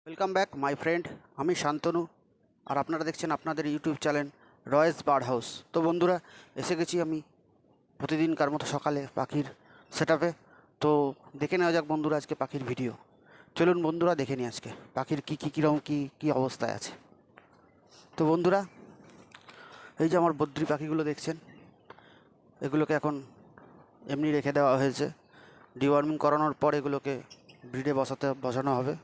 Welcome back my friend, আমি শান্তনু। আর আপনারা দেখছেন আপনাদের ইউটিউব চ্যানেল রয়েস বার্ড হাউস। তো বন্ধুরা, এসে গেছি আমি প্রতিদিনকার মতো সকালে পাখির সেটআপে। তো দেখে নেওয়া যাক বন্ধুরা আজকে পাখির ভিডিও। চলুন বন্ধুরা দেখে নিই আজকে পাখির কীরকম কী অবস্থায় আছে। তো বন্ধুরা, এই যে আমার বদ্রি পাখিগুলো দেখছেন, এগুলোকে এখন এমনি রেখে দেওয়া হয়েছে। ডিওয়ার্মিং করানোর পর এগুলোকে ব্রিডে বসানো হবে।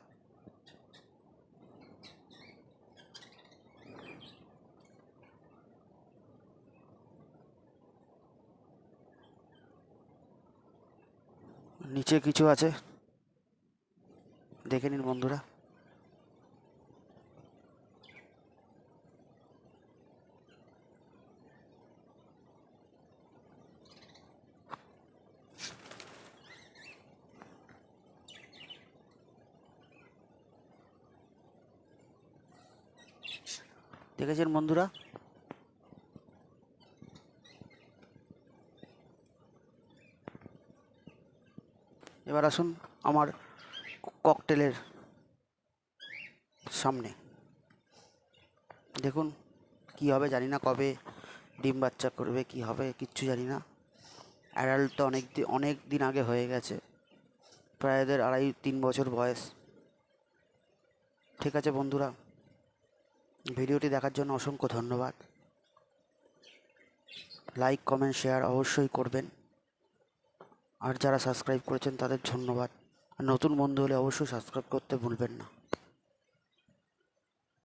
নিচে কিছু আছে, দেখে নিন বন্ধুরা। দেখেছেন বন্ধুরা, এবার আসুন আমার ককটেলের সামনে। দেখুন কি হবে জানি না, কবে ডিম বাচ্চা করবে, কি হবে কিচ্ছু জানি না। অ্যাডাল্ট তো অনেক দিন আগে হয়ে গেছে, প্রায় এদের 2.5-3 বছর বয়স। ঠিক আছে বন্ধুরা, ভিডিওটি দেখার জন্য অসংখ্য ধন্যবাদ। লাইক কমেন্ট শেয়ার অবশ্যই করবেন, আর যারা সাবস্ক্রাইব করেছেন তাদের ধন্যবাদ। আর নতুন বন্ধু হলে অবশ্যই সাবস্ক্রাইব করতে ভুলবেন না।